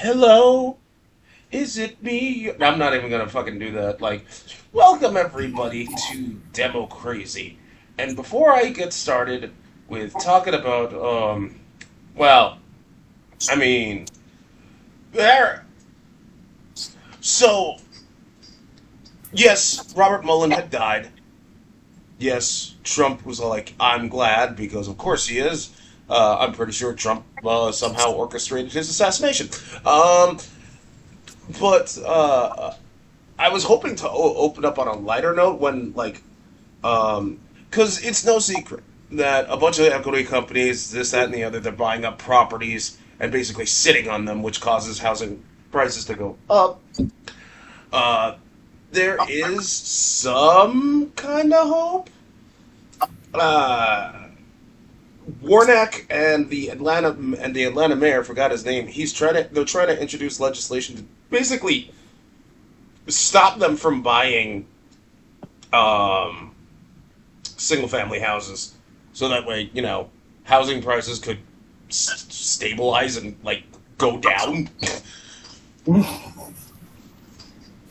Hello, is it me? I'm not even gonna fucking do that. Welcome everybody to Demo Crazy. And before I get started with talking about, well, I mean, there. So, yes, Robert Mueller had died. Yes, Trump was like, I'm glad, because of course he is. I'm pretty sure Trump somehow orchestrated his assassination. Um, but I was hoping to open up on a lighter note because it's no secret that a bunch of equity companies, this, that, and the other, they're buying up properties and basically sitting on them, which causes housing prices to go up. Uh, there is some kind of hope. Uh, Warnock and the Atlanta mayor, forgot his name. They're trying to introduce legislation to basically stop them from buying um, single family houses, so that way housing prices could stabilize and go down.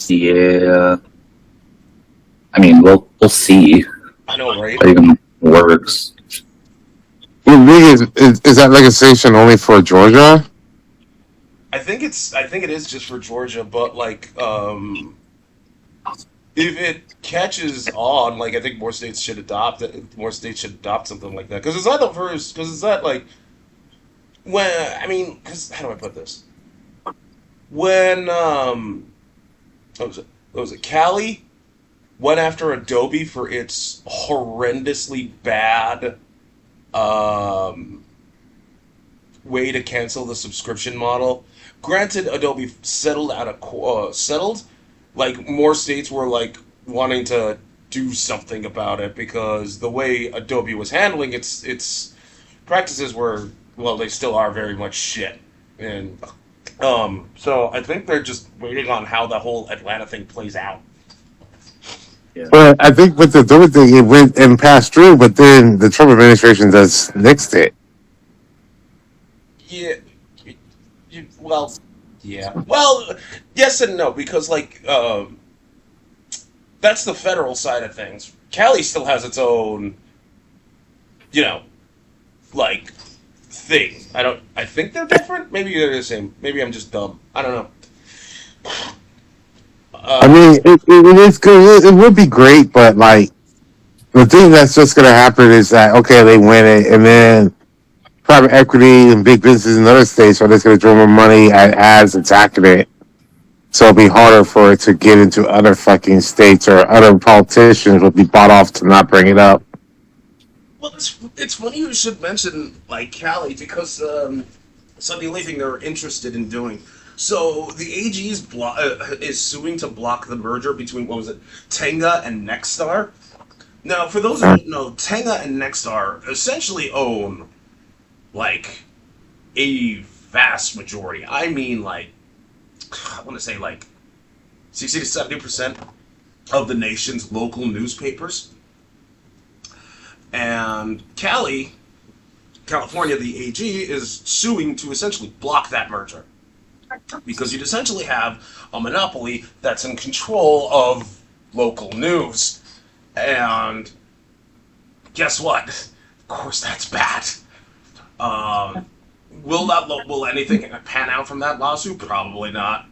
Yeah, I mean, we'll see I know, right? how it even works. What league is that legislation only for Georgia? I think it is just for Georgia, but if it catches on, I think more states should adopt it. More states should adopt something like that, because it's not the first. Because it's not because how do I put this? When what was it? Cali went after Adobe for its horrendously bad um, way to cancel the subscription model. Granted, Adobe settled. More states were wanting to do something about it, because the way Adobe was handling its practices were, well, they still are very much shit. And so I think they're just waiting on how the whole Atlanta thing plays out. Yeah. Well, I think with the third thing, it went and passed through, but then the Trump administration just nixed it. Yeah, well, yeah. Well, yes and no, because that's the federal side of things. Cali still has its own, you know, thing. I think they're different. Maybe they're the same. Maybe I'm just dumb. I don't know. I Uh, mean, it is good. It would be great, but the thing that's just going to happen is that okay, they win it, and then private equity and big businesses in other states are just going to throw more money at ads attacking it. So it'll be harder for it to get into other fucking states, or other politicians will be bought off to not bring it up. well, it's funny you should mention Cali, because so the only thing they're interested in doing. So the AG is suing to block the merger between, what was it, Tenga and Nexstar. Now, for those who don't know, Tenga and Nexstar essentially own like a vast majority. I mean, I want to say 60 to 70% of the nation's local newspapers. And California, the AG, is suing to essentially block that merger, because you'd essentially have a monopoly that's in control of local news. And guess what? Of course, that's bad. Um, will anything pan out from that lawsuit? Probably not.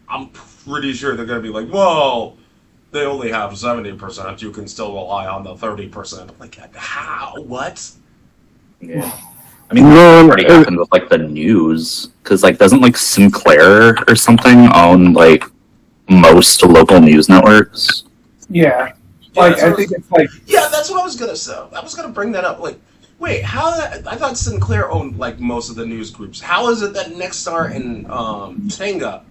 I'm pretty sure they're going to be like, whoa, they only have 70%. You can still rely on the 30%. I'm like, how? What? Yeah. I mean, that No, already happened with the news, because doesn't Sinclair or something own most local news networks? Yeah. Yeah, that's I what I think was, it's like, yeah, that's what I was gonna say. I was gonna bring that up. Wait, how? I thought Sinclair owned most of the news groups. How is it that Nexstar and Tenga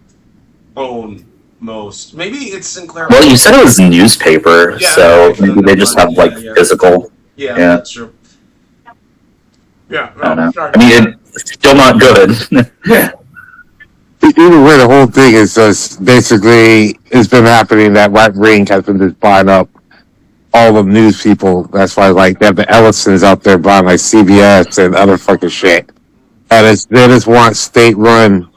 own most? Maybe it's Sinclair. Well, you said it was a newspaper, Yeah, so actually, maybe they never just mind. have Yeah, yeah, physical. yeah. Yeah. That's true. Yeah, I don't no, know. sorry. I mean, it's still not good. yeah, either way, the whole thing is just basically it's been happening that right wing has been just buying up all the news people. That's why they have the Ellisons out there buying CBS and other fucking shit. And they just want state run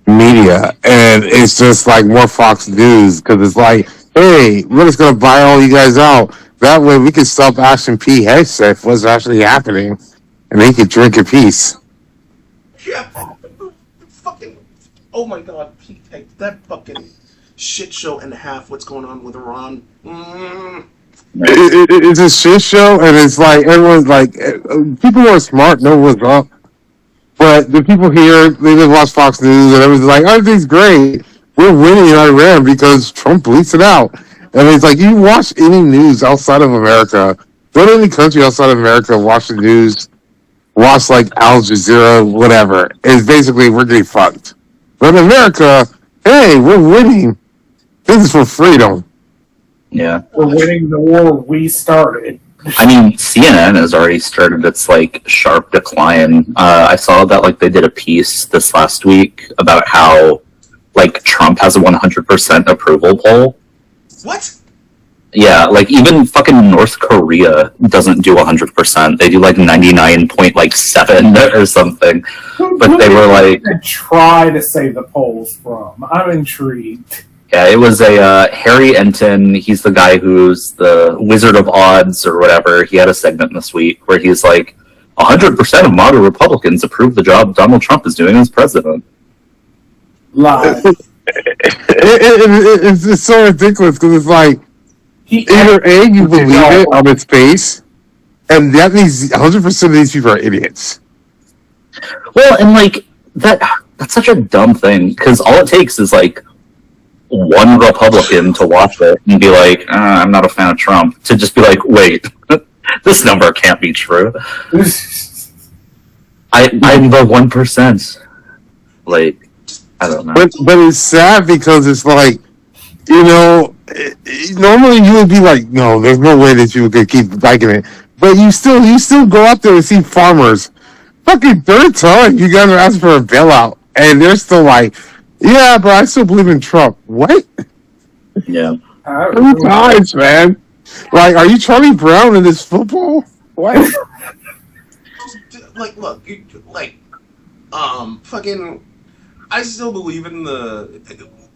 media, and it's just like more Fox News because it's like, hey, we're just gonna buy all you guys out. That way, we can stop asking P. Hegseth what's actually happening, and they can drink in peace. Yeah, fucking. Oh my god, that fucking shit show and a half. What's going on with Iran? It's a shit show, and it's like everyone's like, people who are smart know what's up. But the people here, they just watch Fox News, and everyone's like, everything's great. We're winning in Iran because Trump bleats it out. And it's like, you watch any news outside of America, go to any country outside of America, watch the news, watch like Al Jazeera, whatever. It's basically, we're getting fucked. But in America, hey, we're winning. This is for freedom. Yeah. We're winning the war we started. I mean, CNN has already started its like sharp decline. I saw that like they did a piece this last week about how like Trump has a 100% approval poll. What? Yeah, like even fucking North Korea doesn't do 100%. They do like 99.7 or something. But they were like, try to say the polls from. I'm intrigued. yeah, it was a Harry Enton. He's the guy who's the Wizard of Odds or whatever. He had a segment this week where he's like, 100% of moderate Republicans approve the job Donald Trump is doing as president. Live. It's so ridiculous because it's like, either A, you believe it on its face, and that means 100% of these people are idiots. Well, and like that's such a dumb thing because all it takes is like one Republican to watch it and be like, I'm not a fan of Trump, to just be like, wait, this number can't be true. I'm the 1%. Like, I don't know. But it's sad because it's like, normally you would be like, no, there's no way that you could keep liking it. But you still go out there and see farmers. Fucking third time you guys are asking for a bailout. And they're still like, yeah, but I still believe in Trump. What? Yeah. 2 times, man. Like, are you Charlie Brown in this football? What? Like, look, fucking, I still believe in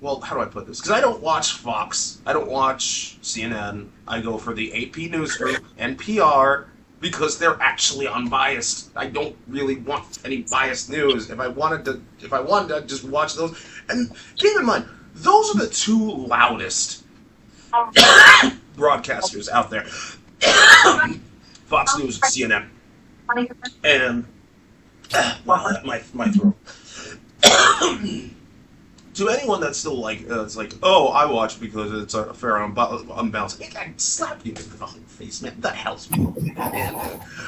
well, how do I put this? Because I don't watch Fox, I don't watch CNN, I go for the AP News Group, NPR, because they're actually unbiased. I don't really want any biased news. If I wanted, I'd just watch those. And keep in mind, those are the two loudest broadcasters out there. Fox News, CNN. And my throat. To anyone that's still like, it's like, oh, I watch because it's a fair unbalanced. I slap you in the fucking face, man. What the hell's wrong with that, man?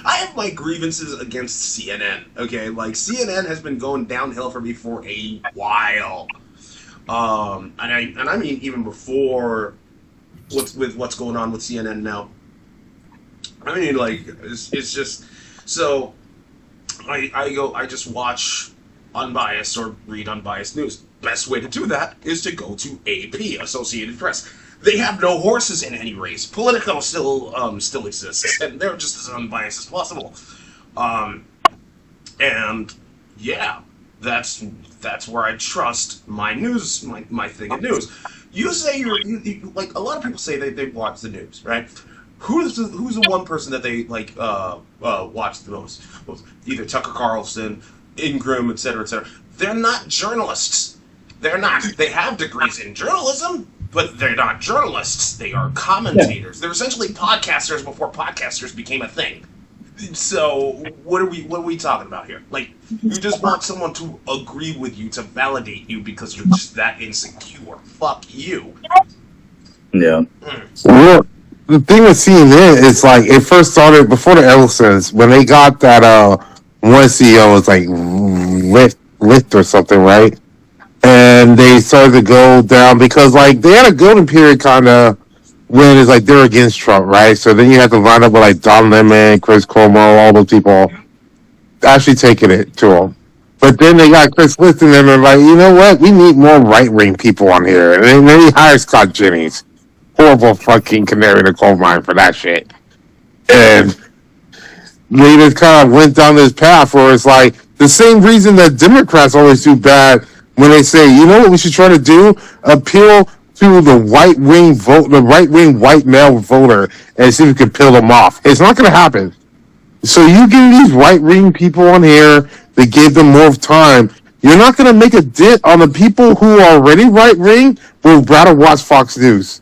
I have my grievances against CNN. Okay, like CNN has been going downhill for me for a while. And I mean even before what's going on with CNN now. I mean, like, it's just so I just watch unbiased or read unbiased news. Best way to do that is to go to AP, Associated Press. They have no horses in any race. Politico still exists, and they're just as unbiased as possible. And yeah, that's where I trust my news, my thing of news. You say you like, a lot of people say they watch the news, right? Who's the one person that they like watch the most? Either Tucker Carlson, Ingram, etc., etc. They're not journalists. They're not. They have degrees in journalism, but they're not journalists. They are commentators. Yeah. They're essentially podcasters before podcasters became a thing. So what are we talking about here? Like, you just want someone to agree with you, to validate you because you're just that insecure. Fuck you. Yeah. Well, the thing with CNN is like, it first started before the Ellisons, when they got that one CEO was like Lyft or something, right? And they started to go down because like they had a golden period kind of when it's like they're against Trump, right? So then you have to line up with like Don Lemon, Chris Cuomo, all those people actually taking it to them. But then they got Chris Lister and they're like, you know what? We need more right-wing people on here. And then he hired Scott Jennings. Horrible fucking canary in the coal mine for that shit. And they just kind of went down this path where it's like the same reason that Democrats always do bad when they say, you know what we should try to do? Appeal to the right wing white male voter, and see if we can peel them off. It's not going to happen. So you give these right wing people on here, they gave them more time. You're not going to make a dent on the people who are already right wing who would rather watch Fox News.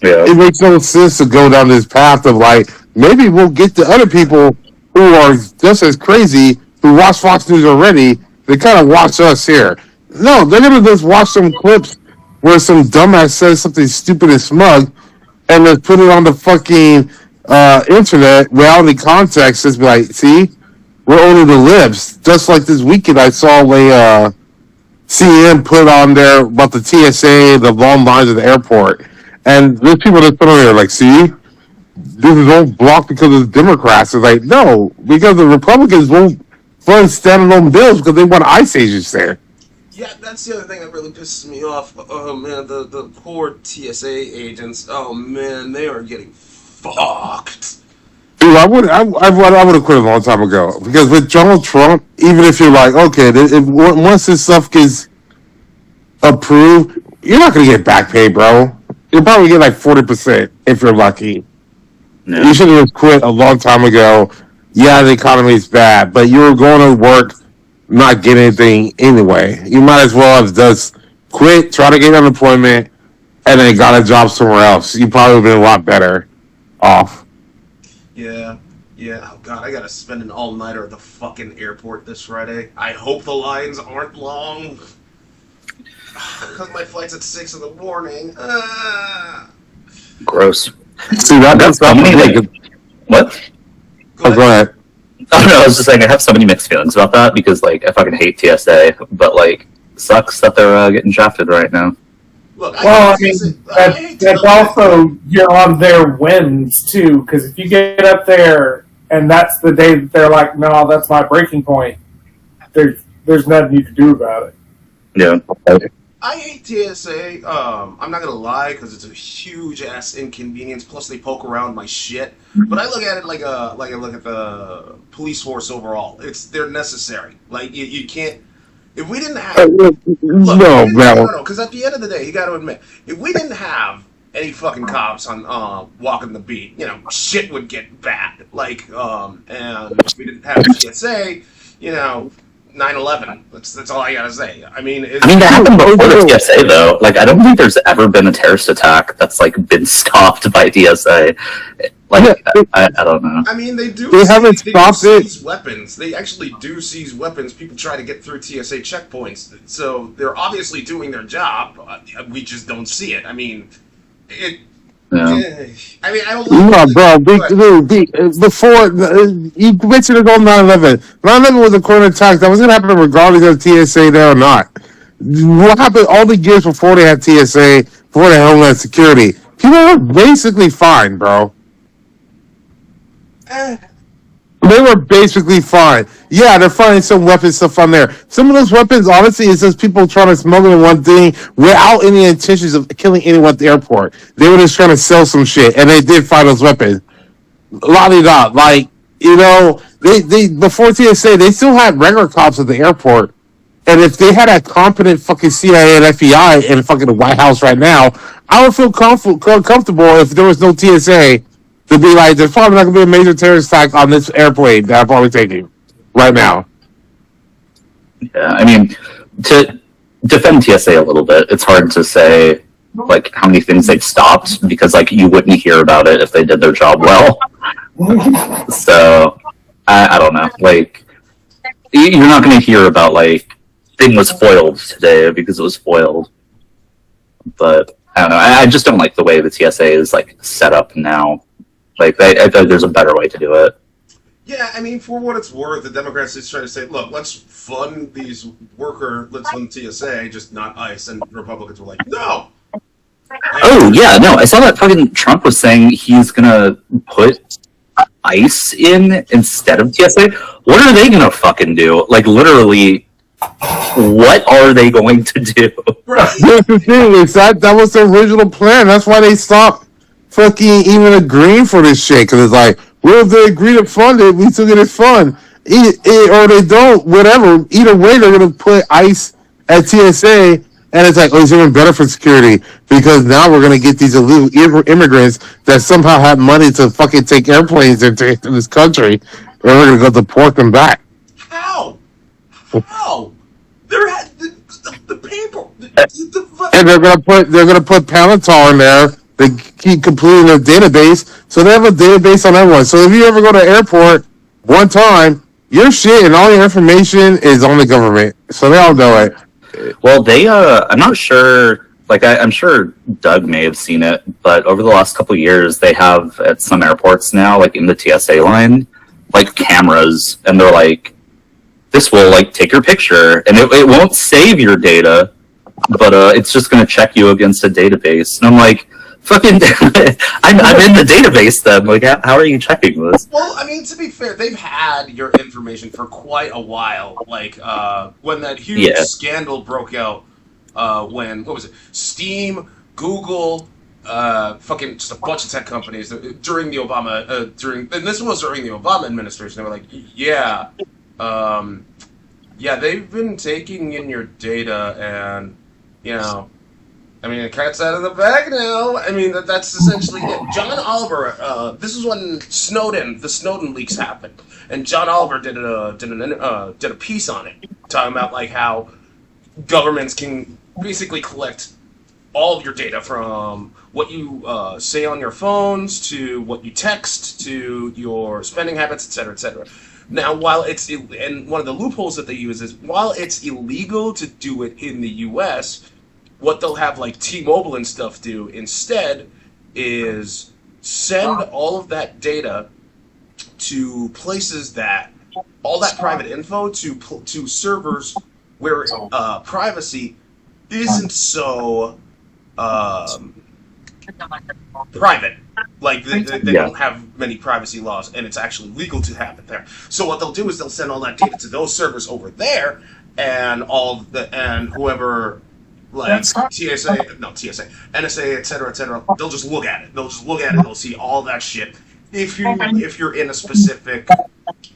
Yeah. It makes no sense to go down this path of like, maybe we'll get the other people who are just as crazy who watch Fox News already. They kind of watch us here. No, they're going to just watch some clips where some dumbass says something stupid and smug and then put it on the fucking internet without any context. Just be like, see, we're only the libs. Just like this weekend, I saw a CNN put on there about the TSA, the long lines at the airport, and there's people that put on there like, see, this is all blocked because of the Democrats. It's like, no, because the Republicans won't fund standalone bills because they want ICE agents there. Yeah, that's the other thing that really pisses me off. Oh man, the poor TSA agents. Oh man, they are getting fucked. Dude, I would have quit a long time ago because with Donald Trump, even if you're like, okay, once this stuff gets approved, you're not gonna get back pay, bro. You'll probably get like 40% if you're lucky. Yeah. You should have quit a long time ago. Yeah, the economy's bad, but you were going to work, not get anything anyway. You might as well have just quit, try to get unemployment, and then got a job somewhere else. You probably would have been a lot better off. Yeah. Oh god, I gotta spend an all-nighter at the fucking airport this Friday. I hope the lines aren't long. Because my flight's at 6 in the morning. Gross. See, that's so many, like, what? Go ahead. I don't know, I was just saying I have so many mixed feelings about that because, like, I fucking hate TSA, but, like, sucks that they're getting drafted right now. Look, Well, I mean, that's also you're on their whims too, because if you get up there and that's the day that they're like, no, that's my breaking point, there's nothing you can do about it. Yeah. I hate TSA. I'm not gonna lie, because it's a huge ass inconvenience. Plus, they poke around my shit. But I look at it like I look at the police force overall. They're necessary. Like you can't. If we didn't have no, because at the end of the day, you got to admit, if we didn't have any fucking cops on walking the beat, you know, shit would get bad. Like, and if we didn't have TSA, you know. 9/11. That's all I gotta say. I mean, that happened before the TSA though. Like, I don't think there's ever been a terrorist attack that's like been stopped by TSA. Like, I don't know. I mean, they haven't stopped it. Seize weapons. They actually do seize weapons. People try to get through TSA checkpoints, so they're obviously doing their job. We just don't see it. I mean, it. Yeah. I mean, I don't like bro. Before you mentioned it on 9/11. 9/11 was a corner attack that was going to happen regardless of TSA there or not. What happened all the years before they had TSA, before they had Homeland Security? People were basically fine, bro. They were basically fine. Yeah, they're finding some weapons stuff on there. Some of those weapons, honestly, it's just people trying to smuggle one thing without any intentions of killing anyone at the airport. They were just trying to sell some shit, and they did find those weapons. La-di-da. Like, you know, they before TSA, they still had regular cops at the airport. And if they had a competent fucking CIA and FBI in fucking the White House right now, I would feel comfortable if there was no TSA to be like, there's probably not going to be a major terrorist attack on this airplane that I'm probably taking right now. Yeah, I mean, to defend TSA a little bit, it's hard to say, like, how many things they've stopped, because, like, you wouldn't hear about it if they did their job well. So, I don't know. Like, you're not going to hear about, like, thing was foiled today because it was foiled. But, I don't know. I just don't like the way the TSA is, like, set up now. Like, I thought there's a better way to do it. Yeah, I mean, for what it's worth, the Democrats is trying to say, look, let's fund let's fund TSA, just not ICE, and Republicans were like, no! Oh, yeah, no, I saw that fucking Trump was saying he's gonna put ICE in instead of TSA. What are they gonna fucking do? Like, literally, what are they going to do? Right. That's the thing, is that was the original plan. That's why they stopped fucking even agreeing for this shit, because it's like, well, if they agree to fund it, we still get it fund. Or they don't, whatever. Either way, they're going to put ICE at TSA, and it's like, oh, it's even better for security because now we're gonna get these illegal immigrants that somehow have money to fucking take airplanes into this country, and we're gonna go deport them back. How? How? They're the paper. And they're gonna put Palantir in there. They keep completing their database, so they have a database on everyone. So if you ever go to an airport one time, your shit and all your information is on the government, so they all know it. Well, I'm not sure. Like, I'm sure Doug may have seen it, but over the last couple of years, they have at some airports now, like in the TSA line, like cameras, and they're like, this will like take your picture, and it won't save your data, but it's just going to check you against a database. And I'm like, fucking, I'm in the database then. Like, how are you checking this? Well, I mean, to be fair, they've had your information for quite a while. Like, when that huge scandal broke out, what was it? Steam, Google, fucking just a bunch of tech companies during the Obama, and this was during the Obama administration. They were like, yeah, they've been taking in your data, and I mean, the cat's out of the bag now. I mean, that's essentially it. John Oliver, this is when the Snowden leaks happened, and John Oliver did a piece on it, talking about like how governments can basically collect all of your data from what you say on your phones to what you text to your spending habits, etc., etc. Now, and one of the loopholes that they use is while it's illegal to do it in the U.S., what they'll have like T-Mobile and stuff do instead is send all of that data to places all that private info to servers where privacy isn't so private. Like they don't have many privacy laws, and it's actually legal to have it there. So what they'll do is they'll send all that data to those servers over there, and whoever. Like NSA, etc., they'll just look at it. They'll see all that shit. If you're in a specific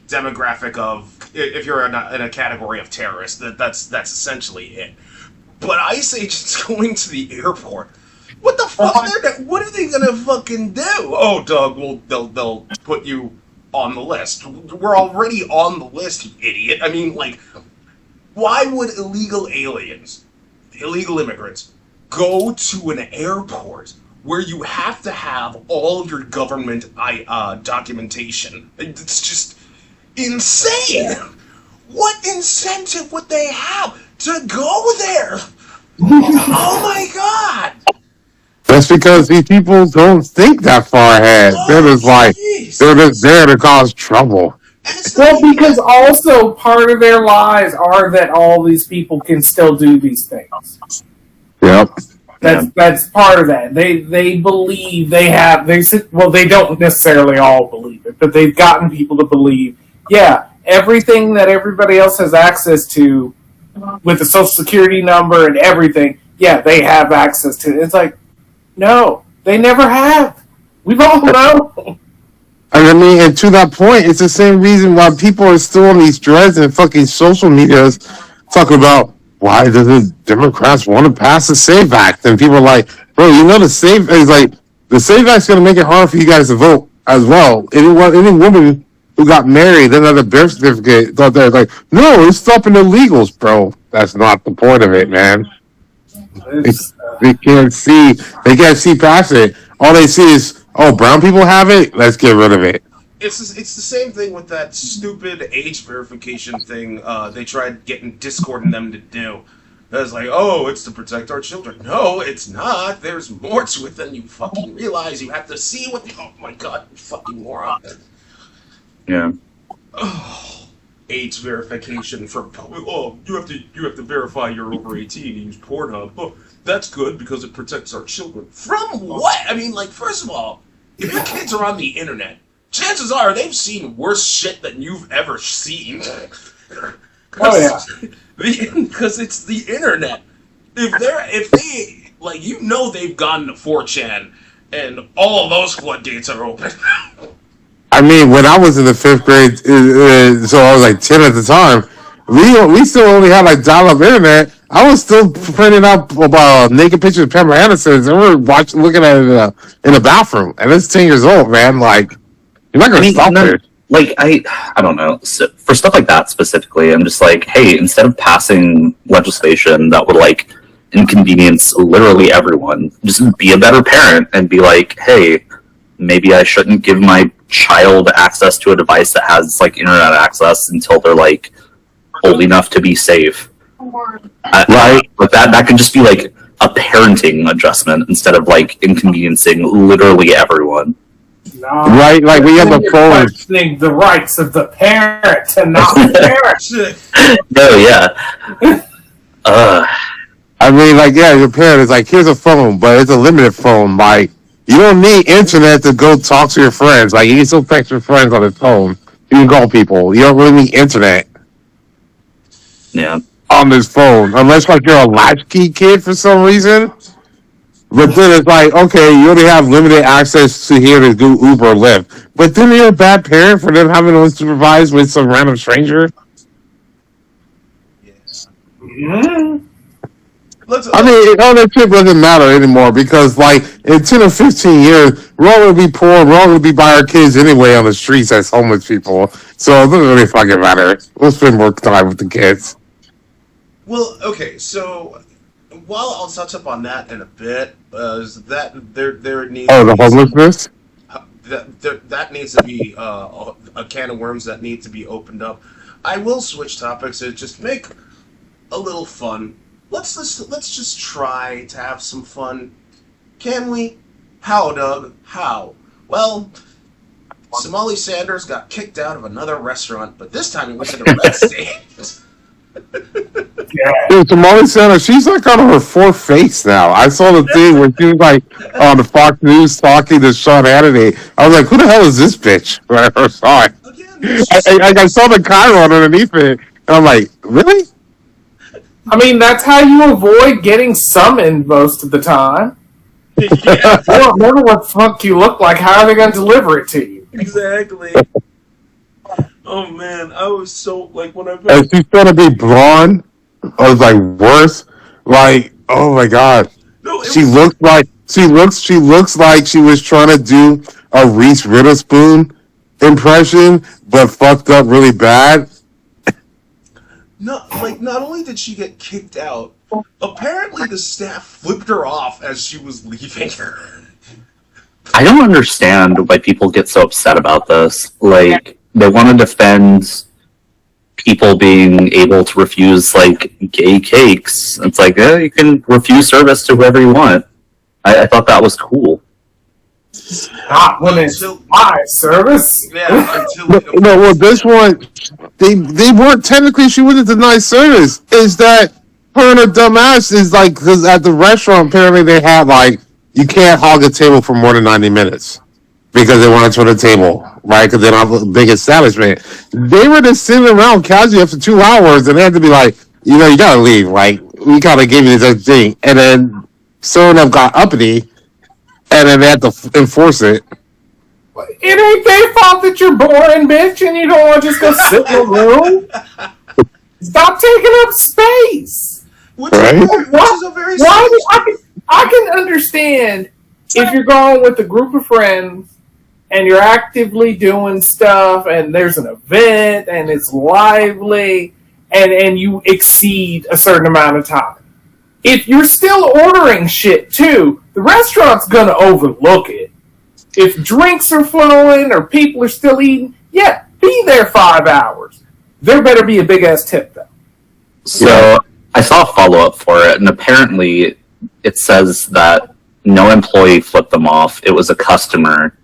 demographic if you're in a category of terrorists, that's essentially it. But ICE agents going to the airport, what the fuck? What are they gonna fucking do? Oh, Doug, well, they'll put you on the list. We're already on the list, you idiot. I mean, like, why would illegal immigrants go to an airport where you have to have all of your government documentation? It's just insane. What incentive would they have to go there? Oh my god! That's because these people don't think that far ahead. They're just there to cause trouble. Well, because also part of their lies are that all these people can still do these things. Yep. That's part of that. They believe they don't necessarily all believe it, but they've gotten people to believe, everything that everybody else has access to with the social security number and everything, they have access to it. It's like, no, they never have. We've all known. I mean, and to that point, it's the same reason why people are still on these dreads and fucking social medias talking about why do the Democrats want to pass the SAVE Act? And people are like, bro, the SAVE Act's going to make it hard for you guys to vote as well. Any woman who got married and had a birth certificate thought they're like, no, it's stopping illegals, bro. That's not the point of it, man. They can't see past it. All they see is, oh, brown people have it? Let's get rid of it. It's the same thing with that stupid age verification thing they tried getting Discord and them to do. It's like, oh, it's to protect our children. No, it's not. There's more to it than you fucking realize. You have to see oh my god, you fucking moron. Yeah. Oh, age verification you have to verify you're over 18 and use Pornhub. Oh, that's good because it protects our children. From what? I mean, like, first of all, if your kids are on the internet, chances are they've seen worse shit than you've ever seen. Oh yeah, because it's the internet. If they they've gone to 4chan and all of those floodgates are open. I mean, when I was in the 5th grade, so I was like 10 at the time. We still only had like dial-up internet, I was still printing out naked pictures of Pamela Anderson, and we're looking at it in the bathroom, and it's 10 years old, man. Like, you're not gonna stop it. Like, I don't know. So for stuff like that specifically, I'm just like, hey, instead of passing legislation that would like inconvenience literally everyone, just be a better parent and be like, hey, maybe I shouldn't give my child access to a device that has like internet access until they're like old enough to be safe. Right? But that can just be like a parenting adjustment instead of like inconveniencing literally everyone. No, right? Like we have a phone. Questioning the rights of the parent and not the parent. No, yeah. I mean, like, yeah, your parent is like, here's a phone, but it's a limited phone. Like, you don't need internet to go talk to your friends. Like, you can still text your friends on the phone. You can call people. You don't really need internet. Yeah. On this phone, unless like you're a latchkey kid for some reason. But then it's like, okay, you only have limited access to here to do Uber or Lyft. But then you're a bad parent for them having to supervise with some random stranger. Yes. Mm-hmm. I mean, all that shit doesn't matter anymore because, like, in 10 or 15 years, we're all going to be poor. We're all going to be by our kids anyway on the streets as homeless people. So it doesn't really fucking matter. We'll spend more time with the kids. Well, okay, so while I'll touch up on that in a bit, is that there needs the homelessness? That needs to be a can of worms that needs to be opened up. I will switch topics and just make a little fun. Let's just try to have some fun. Can we? How, Doug? How? Well, Somali Sanders got kicked out of another restaurant, but this time he went to the red state. Yeah. Dude, Somali Sanders, she's like on her fourth face now. I saw the thing where she was like on the Fox News talking to Sean Hannity. I was like, who the hell is this bitch? When I first saw it. Again, I saw the chyron underneath it, and I'm like, really? I mean, that's how you avoid getting summoned most of the time. yeah, They don't remember what the fuck you look like. How are they going to deliver it to you? exactly. Oh man, I was so like when I And she's trying to be blonde. I was like, worse. Like, oh my god. no, She looks like she looks like she was trying to do a Reese Witherspoon impression, but fucked up really bad. not only did she get kicked out, apparently the staff flipped her off as she was leaving her. I don't understand why people get so upset about this. Like, they want to defend people being able to refuse, like, gay cakes. It's like, you can refuse service to whoever you want. I thought that was cool. Not when it's my service. Yeah, No, well, this one, they weren't technically. She wasn't denied service. Is that her and her dumbass is like because at the restaurant apparently they had like you can't hog a table for more than 90 minutes because they wanted to turn the table right because they don't have a big establishment. They were just sitting around casually after 2 hours and they had to be like, you know, you gotta leave. Like we gotta give you this thing, and then some of them got uppity, and then they had to enforce it. It ain't their fault that you're boring, bitch, and you don't want to just go sit in a room. Stop taking up space. which, Right? which is a very I can understand if you're going with a group of friends and you're actively doing stuff and there's an event and it's lively and you exceed a certain amount of time. If you're still ordering shit too, the restaurant's gonna overlook it. If drinks are flowing or people are still eating, yeah, be there 5 hours. There better be a big ass tip though. So I saw a follow-up for it, and apparently it says that no employee flipped them off. It was a customer.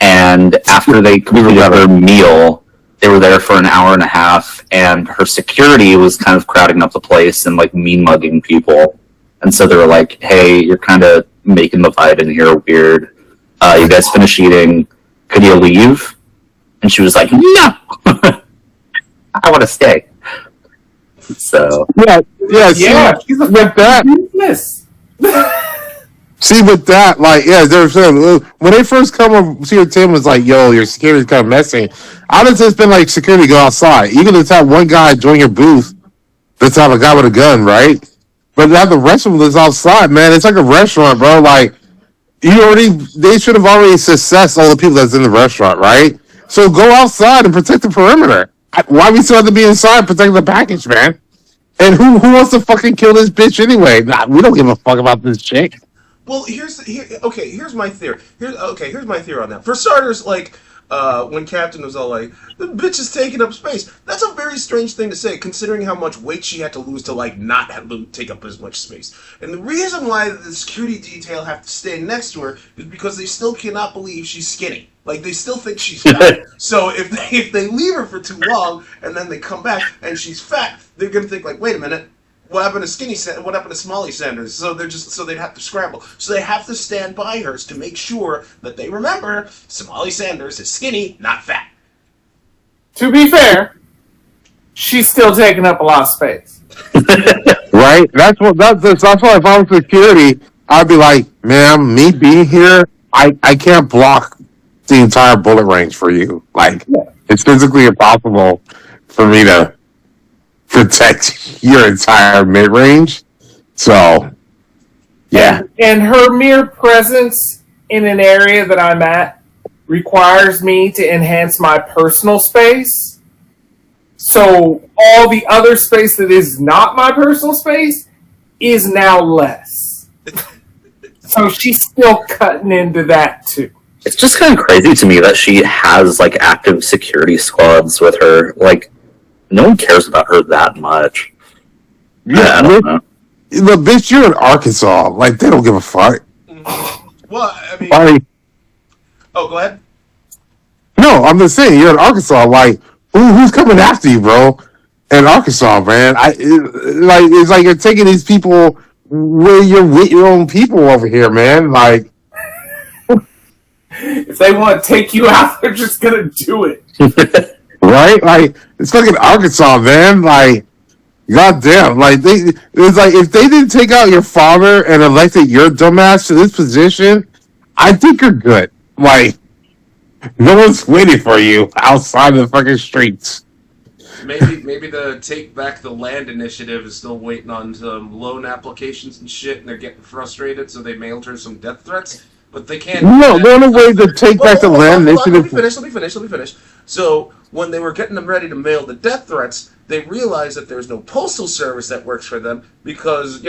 And after they completed their meal, they were there for an hour and a half, and her security was kind of crowding up the place and like mean-mugging people. And so they were like, hey, you're kind of making the vibe in here weird. You guys finish eating. Could you leave? And she was like, no! I want to stay. So Yeah. She's a with that. business. See, with that, like, yeah, they're saying when they first come up, see, Tim was like, "Yo, your security's kind of messy." I would just been like, "Security, go outside." You can just have one guy join your booth. Let's have a guy with a gun, right? but now the restaurant is outside, man. It's like a restaurant, bro. Like they should have already assessed all the people that's in the restaurant, right? So go outside and protect the perimeter. Why we still have to be inside protecting the package, man? And who wants to fucking kill this bitch anyway? Nah, we don't give a fuck about this chick. Well, here's my theory. Here's my theory on that. For starters, like when Captain was all like, "The bitch is taking up space." That's a very strange thing to say, considering how much weight she had to lose to like not take up as much space. And the reason why the security detail have to stay next to her is because they still cannot believe she's skinny. Like they still think she's fat. So if they leave her for too long and then they come back and she's fat, they're gonna think like, "Wait a minute. What happened to What happened to Smalley Sanders?" So they'd have to scramble. So they have to stand by her to make sure that they remember Smalley Sanders is skinny, not fat. To be fair, she's still taking up a lot of space. Right? That's why if I was security, I'd be like, "Ma'am, me being here, I can't block the entire bullet range for you. Like, it's physically impossible for me to protect your entire mid range." So, yeah. And her mere presence in an area that I'm at requires me to enhance my personal space. So all the other space that is not my personal space is now less. So she's still cutting into that too. It's just kind of crazy to me that she has like active security squads with her. Like, no one cares about her that much. Yeah, I don't know. The bitch, you're in Arkansas. Like, they don't give a fuck. Well, I mean, Like, oh, go ahead. no, I'm just saying, you're in Arkansas. Like, who's coming after you, bro? In Arkansas, man. It's like you're taking these people where you're with your own people over here, man. Like, If they want to take you out, they're just gonna do it. right? Like, it's fucking Arkansas, man. Like, goddamn. Like, it's like if they didn't take out your father and elected your dumbass to this position, I think you're good. Like, no one's waiting for you outside the fucking streets. Maybe the Take Back the Land initiative is still waiting on some loan applications and shit, and they're getting frustrated, so they mailed her some death threats. But they can't. No, the only way to take back the land initiative. Let me finish. So when they were getting them ready to mail the death threats, they realized that there's no postal service that works for them because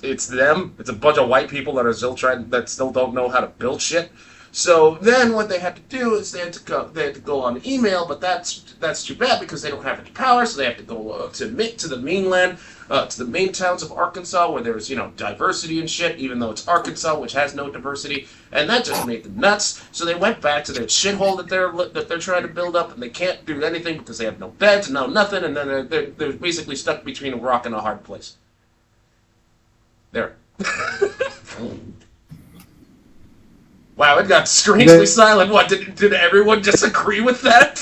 it's them. It's a bunch of white people that still don't know how to build shit. So then what they had to do is they had to go on email, but that's too bad because they don't have any power, so they have to go to the mainland, to the main towns of Arkansas where there's diversity and shit, even though it's Arkansas, which has no diversity, and that just made them nuts. So they went back to their shithole that they're trying to build up, and they can't do anything because they have no beds, no nothing, and then they're basically stuck between a rock and a hard place. There. Wow, it got strangely silent. What, did everyone disagree with that?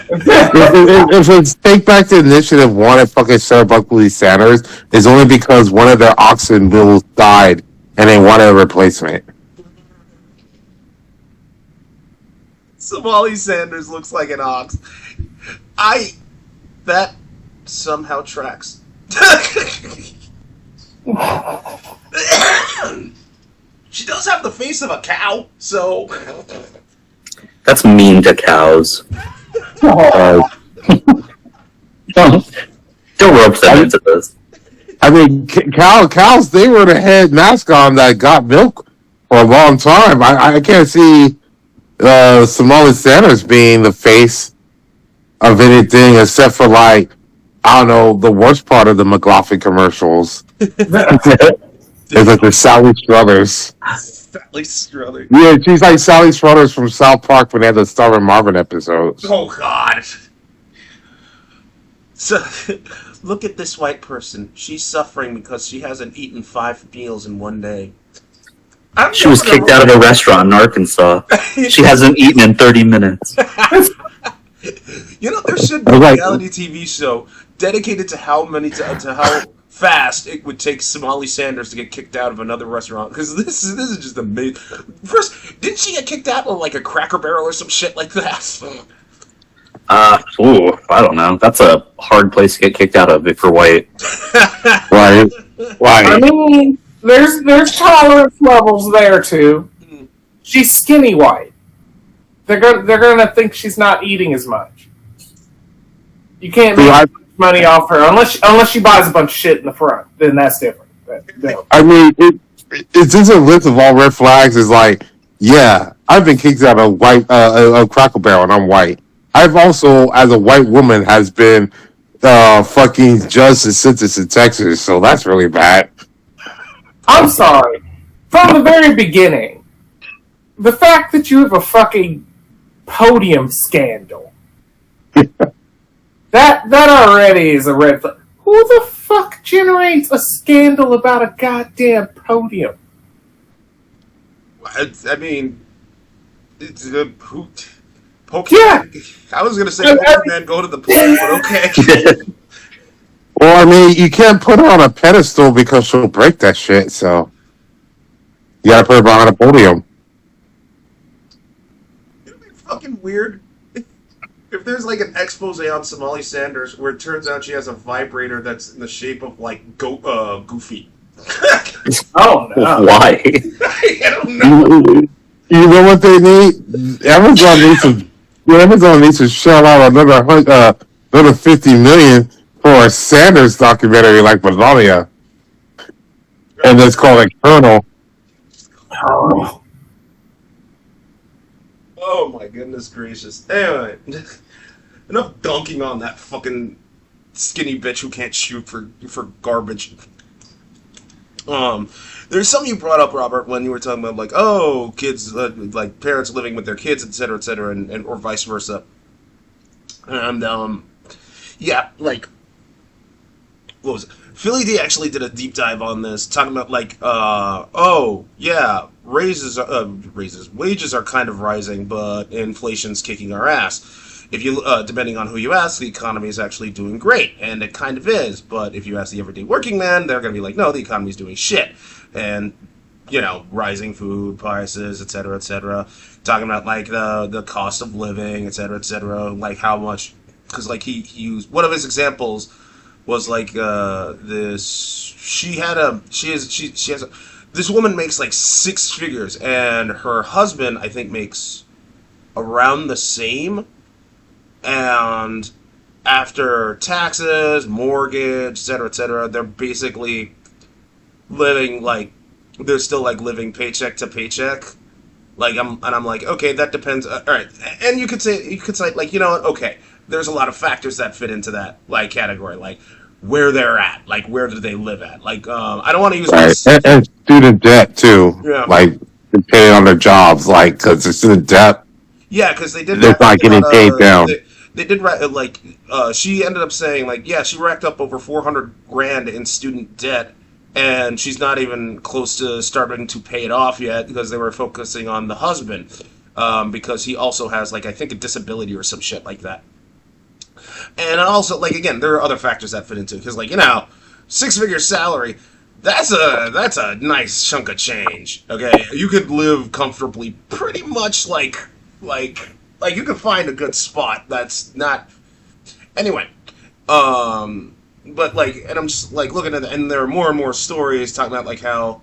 If it's Take Back the Initiative wanted fucking Sarah Buckley Sanders, it's only because one of their oxen mules died and they wanted a replacement. Somali Sanders looks like an ox. That somehow tracks. She does have the face of a cow, so... That's mean to cows. Don't rope them into this. I mean, cows, they were the head mascot that got milk for a long time. I can't see Somali Sanders being the face of anything except for, like, I don't know, the worst part of the McLaughlin commercials. It's like the Sally Struthers. Sally Struthers. Yeah, she's like Sally Struthers from South Park when they had the Starving Marvin episodes. Oh, God. So, look at this white person. She's suffering because she hasn't eaten 5 meals in one day. She was kicked out of a restaurant in Arkansas. She hasn't eaten in 30 minutes. There should be a reality TV show dedicated to how fast it would take Somali Sanders to get kicked out of another restaurant, because this is just amazing. First, didn't she get kicked out of like a Cracker Barrel or some shit like that? I don't know. That's a hard place to get kicked out of if you're white. Right. I Like, mean, there's tolerance levels there too. She's skinny white. They're gonna think she's not eating as much. You can't make money off her unless she buys a bunch of shit in the front. Then that's different. No. I mean, it's just a list of all red flags. Is like, yeah, I've been kicked out of Cracker Barrel, and I'm white. I've also, as a white woman, has been fucking judged and sentenced in Texas, so that's really bad. I'm sorry. From the very beginning, the fact that you have a fucking podium scandal, that already is a red flag. Who the fuck generates a scandal about a goddamn podium? I mean, it's a hoot. Yeah. I was gonna say Pokemon go to the pool, but okay. Well, I mean, you can't put her on a pedestal because she'll break that shit. So you gotta put her behind a podium. It'd be fucking weird if there's like an expose on Somali Sanders where it turns out she has a vibrator that's in the shape of like Goofy. Oh no! Why? I don't know. You know what they need? Amazon needs to shell out another 50 million for a Sanders documentary like Melania, and it's called like Colonel. Oh my goodness gracious. Anyway, enough dunking on that fucking skinny bitch who can't shoot for garbage. There's something you brought up, Robert, when you were talking about like, oh, kids, like parents living with their kids, etc., etc., and or vice versa. And yeah, like, what was it? Philly D actually did a deep dive on this, talking about like, oh yeah, wages are kind of rising, but inflation's kicking our ass. If you, depending on who you ask, the economy is actually doing great, and it kind of is. But if you ask the everyday working man, they're going to be like, no, the economy's doing shit. And, you know, rising food prices, et cetera, talking about, like, the cost of living, et cetera, like how much, because, like, he used, one of his examples was, like, this woman makes, like, 6 figures, and her husband, I think, makes around the same. And after taxes, mortgage, et cetera, they're basically living like they're still like living paycheck to paycheck. Like I'm like, okay, that depends. All right, and you could say like, you know what? Okay, there's a lot of factors that fit into that like category, like where they're at, like where do they live at. Like I don't want to use and student debt too. Yeah. Like depending on their jobs, like because the student debt. Yeah, because they did. They're not getting paid down. They did like she ended up saying like, yeah, she racked up over $400,000 in student debt, and she's not even close to starting to pay it off yet because they were focusing on the husband because he also has like I think a disability or some shit like that. And also like again, there are other factors that fit into because like you know, 6-figure salary. That's a nice chunk of change. Okay, you could live comfortably, pretty much like you can find a good spot that's not. Anyway, but like, and I'm just like looking at it, and there are more and more stories talking about like how,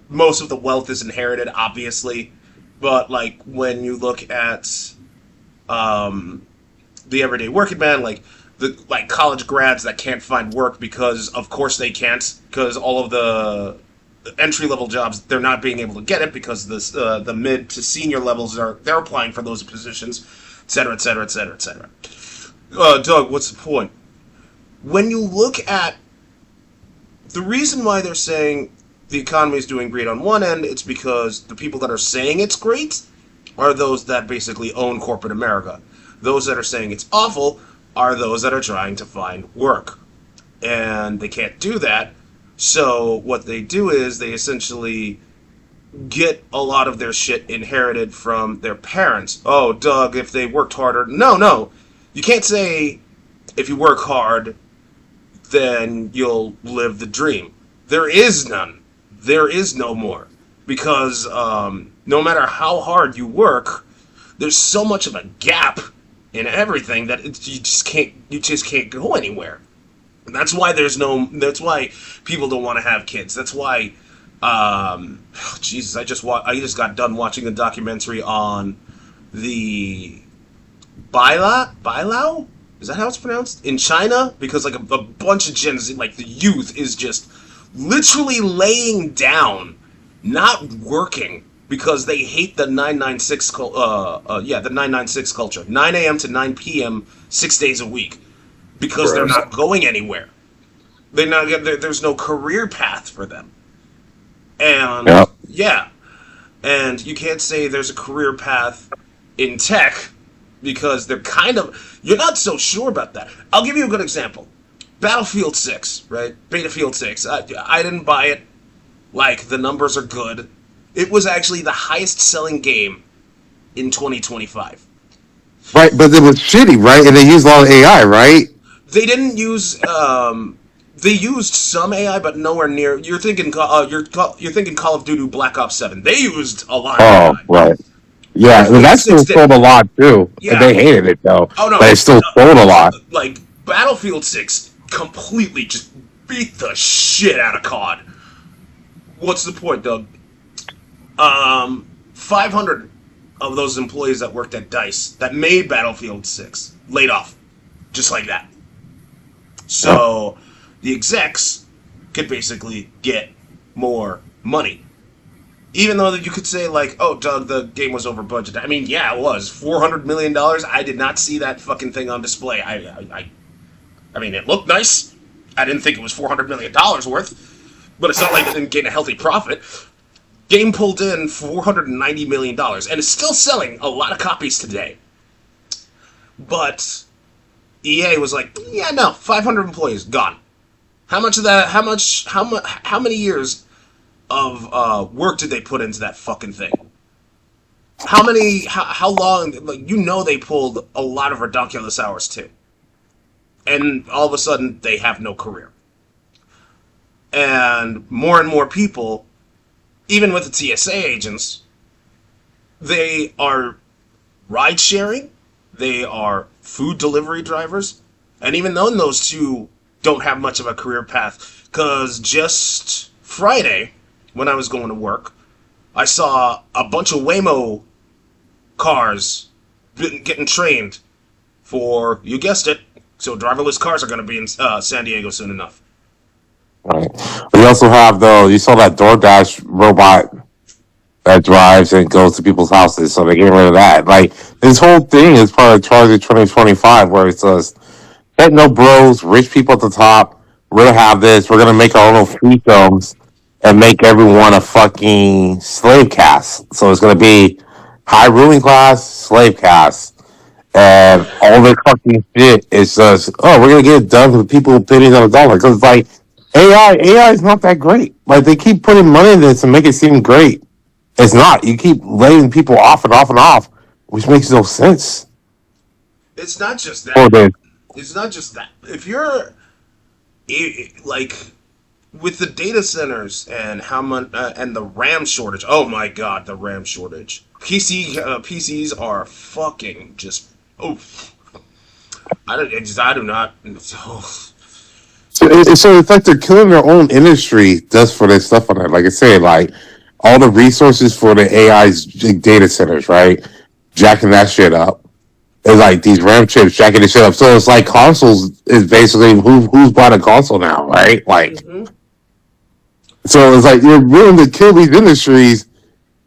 most of the wealth is inherited, obviously, but like when you look at, the everyday working man, like the like college grads that can't find work because of course they can't because all of the entry level jobs they're not being able to get it because this the mid to senior levels they're applying for those positions, etc. Doug, what's the point? When you look at the reason why they're saying the economy is doing great on one end, it's because the people that are saying it's great are those that basically own corporate America. Those that are saying it's awful are those that are trying to find work. And they can't do that. So what they do is they essentially get a lot of their shit inherited from their parents. Oh, Doug, if they worked harder. No. You can't say if you work hard, then you'll live the dream. There is none. There is no more. Because no matter how hard you work, there's so much of a gap in everything that you just can't go anywhere. And that's why that's why people don't want to have kids. That's why, Jesus, I just got done watching the documentary on the Bailao? Is that how it's pronounced? In China? Because like a bunch of Gen Z, like the youth is just literally laying down, not working, because they hate the 996 the 996 culture. 9 a.m. to 9 p.m. 6 days a week. Because they're not going anywhere. There's no career path for them. And yeah. And you can't say there's a career path in tech because you're not so sure about that. I'll give you a good example. Battlefield 6, right? Betafield 6. I didn't buy it. Like, the numbers are good. It was actually the highest selling game in 2025. Right, but it was shitty, right? And they used a lot of AI, right? They didn't use. They used some AI, but nowhere near. You're thinking Call of Duty Black Ops 7. They used a lot of AI. Right. Yeah, well, that still sold a lot too. Yeah. They hated it though. Oh no, but it still sold a lot. Like Battlefield 6 completely just beat the shit out of COD. What's the point, Doug? 500 of those employees that worked at DICE that made Battlefield 6 laid off, just like that. So the execs could basically get more money. Even though you could say, like, oh, Doug, the game was over budget. I mean, yeah, it was. $400 million. I did not see that fucking thing on display. I mean, it looked nice. I didn't think it was $400 million worth. But it's not like it didn't gain a healthy profit. Game pulled in $490 million. And it's still selling a lot of copies today. But EA was like, yeah, no, 500 employees, gone. How much of that, how many years of work did they put into that fucking thing? How long, like, they pulled a lot of ridiculous hours too. And all of a sudden, they have no career. And more people, even with the TSA agents, they are ride sharing, they are food delivery drivers, and even though those two don't have much of a career path, because just Friday, when I was going to work, I saw a bunch of Waymo cars getting trained for, you guessed it, so driverless cars are going to be in San Diego soon enough. Right. We also have, though, you saw that DoorDash robot that drives and goes to people's houses, so they're getting rid of that. Like, this whole thing is part of Charter 2025, where it says, no bros, rich people at the top, we're going to have this, we're going to make our own freedoms and make everyone a fucking slave caste. So it's going to be high ruling class, slave caste. And all the fucking shit is just, we're going to get it done for the people with pennies on the dollar. Because it's like, AI is not that great. Like, they keep putting money in this and make it seem great. It's not. You keep laying people off and off and off, which makes no sense. It's not just that. It's not just that. If you're, like, with the data centers and how much and the RAM shortage. Oh my God, the RAM shortage. PCs are fucking just. Oh, I do not. So it's like they're killing their own industry just for their stuff on it. Like I say, like all the resources for the AI's data centers, right? Jacking that shit up. It's like these RAM chips jacking the shit up. So it's like consoles is basically who's bought a console now, right? Like, So it's like you're willing to kill these industries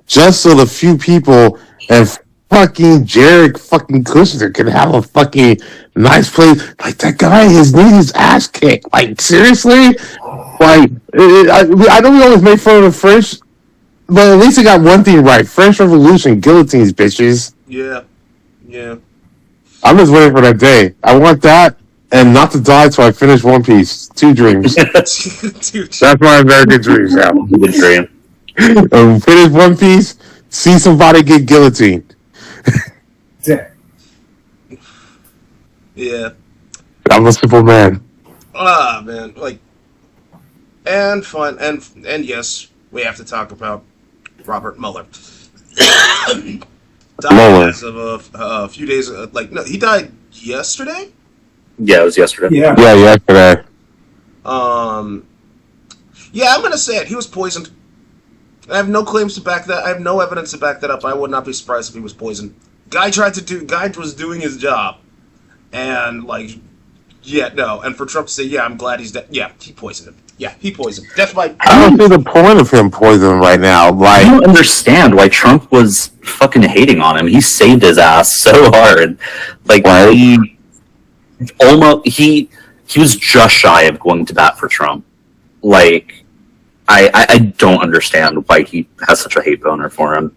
just so the few people and fucking Jared fucking Kushner can have a fucking nice place. Like that guy, his ass kicked. Like seriously, like I know we always make fun of the French, but at least he got one thing right: French Revolution, guillotines, bitches. Yeah. I'm just waiting for that day. I want that and not to die till I finish One Piece. 2 dreams. That's my American dream. Yeah, Good dream. Finish One Piece. See somebody get guillotined. Yeah. I'm a simple man. Man, like, and fun, and yes, we have to talk about Robert Mueller. died Mueller. as of a few days. No, he died yesterday. Yeah, it was yesterday. Yeah. Yeah, yesterday. Yeah, I'm gonna say it. He was poisoned. I have no claims to back that. I have no evidence to back that up. I would not be surprised if he was poisoned. Guy was doing his job, and and for Trump to say, yeah, I'm glad he's dead. Yeah, he poisoned him. Yeah, he poisoned him. Death by. I don't see the point of him poisoning right now. I Like, don't understand why Trump was fucking hating on him. He saved his ass so hard. Like, Right. he was just shy of going to bat for Trump. Like, I don't understand why he has such a hate boner for him.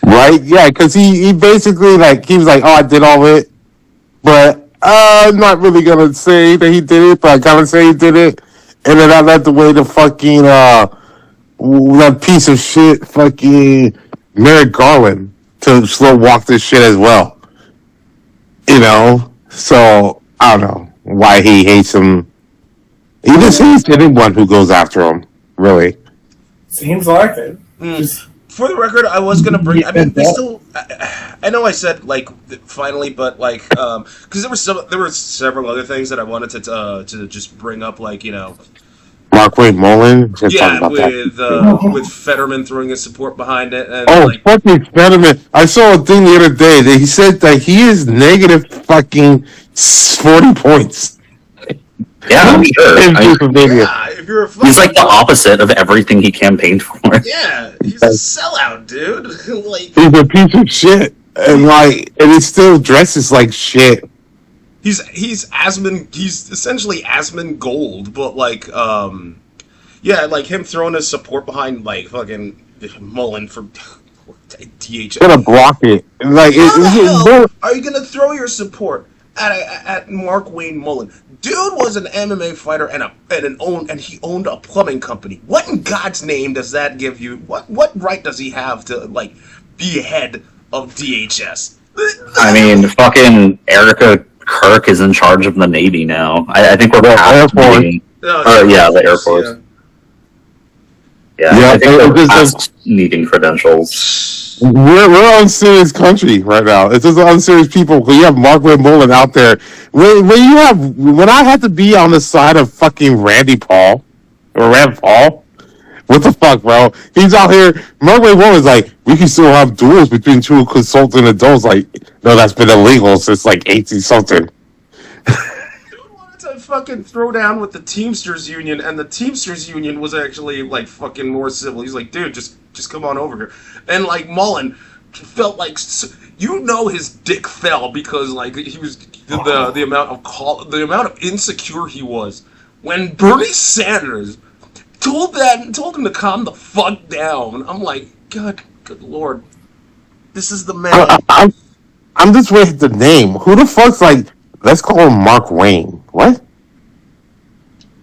right? Yeah, because he basically, like, he was like, oh, I did all of it, but I'm not really gonna say that he did it, but I gotta say he did it. And then I led the way to fucking that piece of shit fucking Merrick Garland to slow walk this shit as well. You know? So I don't know why he hates him. He just hates anyone who goes after him, really. Seems like it. Just, For the record, I was gonna bring. I mean, we still. I know I said finally, but because there were several other things that I wanted to just bring up, Mark Wade Mullen. Just talking yeah, about with Fetterman throwing his support behind it, and Oh, fucking Fetterman. I saw a thing the other day that he said that he is negative fucking 40 points. Yeah, I'm sure. In Pennsylvania. yeah, if you're a He's like the fucking- opposite of everything he campaigned for. Yeah, he's a sellout, dude. He's a piece of shit. And he still dresses like shit. He's essentially Asmongold, but him throwing his support behind fucking Mullen for DH. Gonna block it. Like, How the hell it, are you gonna throw your support at Mark Wayne Mullen? Dude was an MMA fighter and he owned a plumbing company. What in God's name does that give you? What right does he have to be head of DHS? I mean, fucking Erica Kirk is in charge of the Navy now. I think we're The Air past Force. Navy. No, The Air Force. yeah. Yeah, I think we're it past needing credentials. we're unserious country right now. It's just unserious people. When you have Mark Wade Mullen out there, when I had to be on the side of fucking Rand Paul, what the fuck, bro? He's out here. Mark Wade Mullen's like, we can still have duels between two consultant adults. Like, no, that's been illegal since 18 something. To fucking throw down with the Teamsters Union, and the Teamsters Union was actually fucking more civil. He's like, dude, just come on over here. And Mullen felt his dick fell because he was the amount of insecure he was when Bernie Sanders told him to calm the fuck down. I'm like, good lord, this is the man. I'm just waiting the name. Who the fuck's let's call him Mark Wayne? What?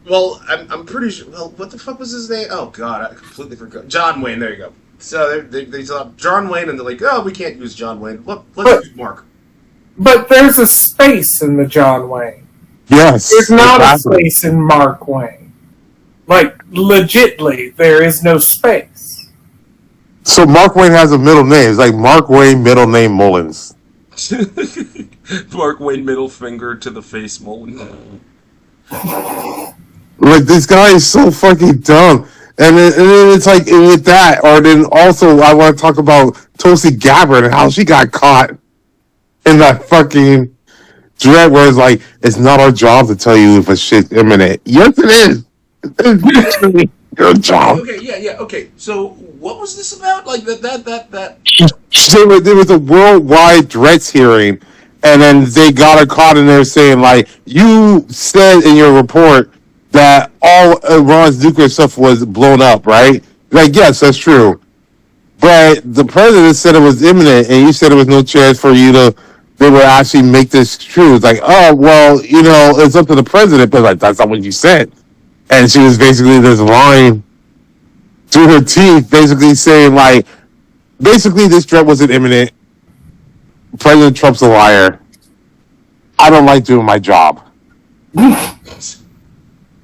Well, I'm pretty sure. Well, what the fuck was his name? Oh god, I completely forgot. John Wayne. There you go. So they saw John Wayne, and they're like, oh, we can't use John Wayne. Let's use Mark. but there's a space in the John Wayne. Yes. There's not exactly. a space in Mark Wayne. Legitly, there is no space. So Mark Wayne has a middle name. It's like Mark Wayne, middle name Mullins. Mark Wayne, middle finger to the face, Mullen. This guy is so fucking dumb. And then it's with that, or then also I want to talk about Tulsi Gabbard and how she got caught in that fucking dread where it's it's not our job to tell you if a shit's imminent. Yes, it is. It's literally your job. Okay, yeah, okay. So what was this about? That. There was a worldwide threats hearing, and then they got her caught in there saying you said in your report that all Iran's nuclear stuff was blown up, right? Yes, that's true. But the president said it was imminent, and you said there was no chance for they would actually make this true. It's oh, well, it's up to the president, but that's not what you said. And she was basically just lying through her teeth, basically saying basically this threat wasn't imminent. President Trump's a liar. I don't like doing my job.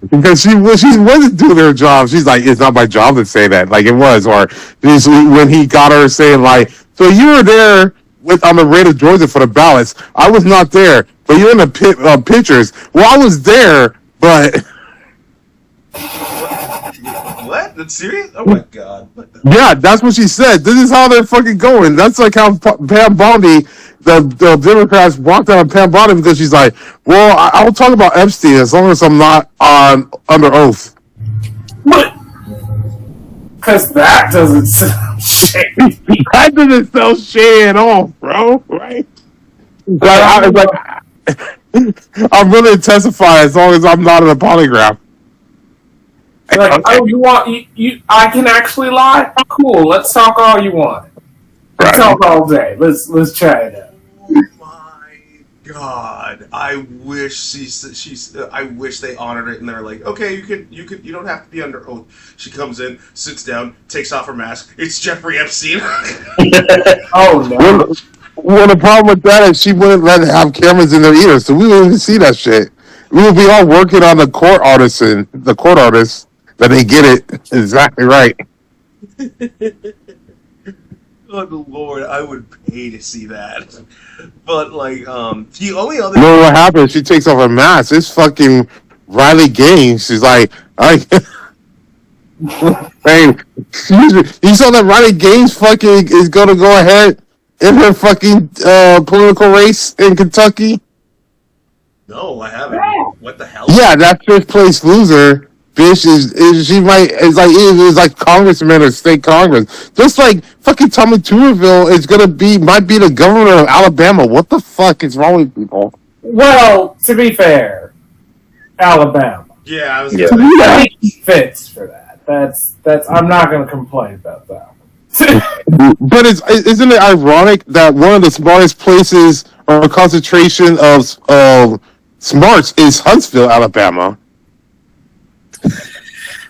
Because she wasn't doing her job. She's like, it's not my job to say that. It was. Or when he got her saying So you were there on the raid of Georgia for the ballots. I was not there, but you're in the pictures. Well, I was there, but What? That's serious? Oh my god. yeah, that's what she said. This is how they're fucking going. That's like how Pam Bondi, the Democrats walked out on Pam Bondi because she's like, well, I'll talk about Epstein as long as I'm not under oath. What? Because that doesn't sound shady. That doesn't sell shit at all, bro. Right? Like, I'm willing to testify as long as I'm not in a polygraph. Like, oh, you want you? I can actually lie. Cool. Let's talk all you want. Let's talk all day. Let's chat it up. Oh my god! I wish she's. I wish they honored it and they're like, okay, you don't have to be under oath. She comes in, sits down, takes off her mask. It's Jeffrey Epstein. Oh no! Well, the problem with that is she wouldn't let have cameras in their ears, so we wouldn't even see that shit. We would be all working on the court artists that they get it exactly right. Good lord, I would pay to see that. But like, the only other. You know what happens? She takes off her mask. It's fucking Riley Gaines. She's like, hey, excuse me. You saw that Riley Gaines fucking is gonna go ahead in her fucking political race in Kentucky? No, I haven't. What the hell? Yeah, that fifth place loser bitch is like congressman or state congress. Just like fucking Tommy Tuberville might be the governor of Alabama. What the fuck is wrong with people? Well, to be fair, Alabama. Yeah, I was. Yeah. I think he fits for that. That's. I'm not going to complain about that. But isn't it ironic that one of the smartest places or concentration of smarts is Huntsville, Alabama?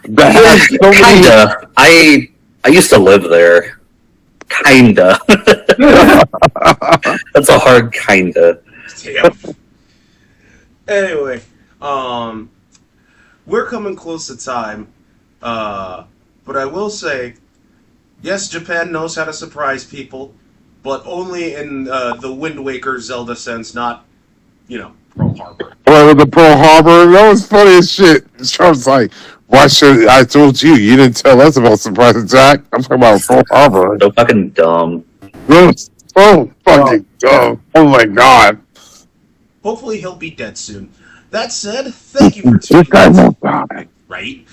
Kinda. I used to live there. Kinda. That's a hard kinda. Damn. Anyway, we're coming close to time, but I will say, yes, Japan knows how to surprise people, but only in the Wind Waker Zelda sense, not, Pearl Harbor. Well, the Pearl Harbor, that was funny as shit. Trump's like, why should I told you? You didn't tell us about surprise attack. I'm talking about Pearl Harbor. So fucking dumb. So fucking dumb. Oh my god. Hopefully he'll be dead soon. That said, thank you for This tuning guy in. won't die. Right?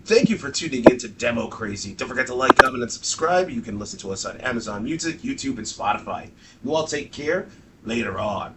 Thank you for tuning in to Demo Crazy. Don't forget to like, comment, and subscribe. You can listen to us on Amazon Music, YouTube, and Spotify. You all take care. Later on.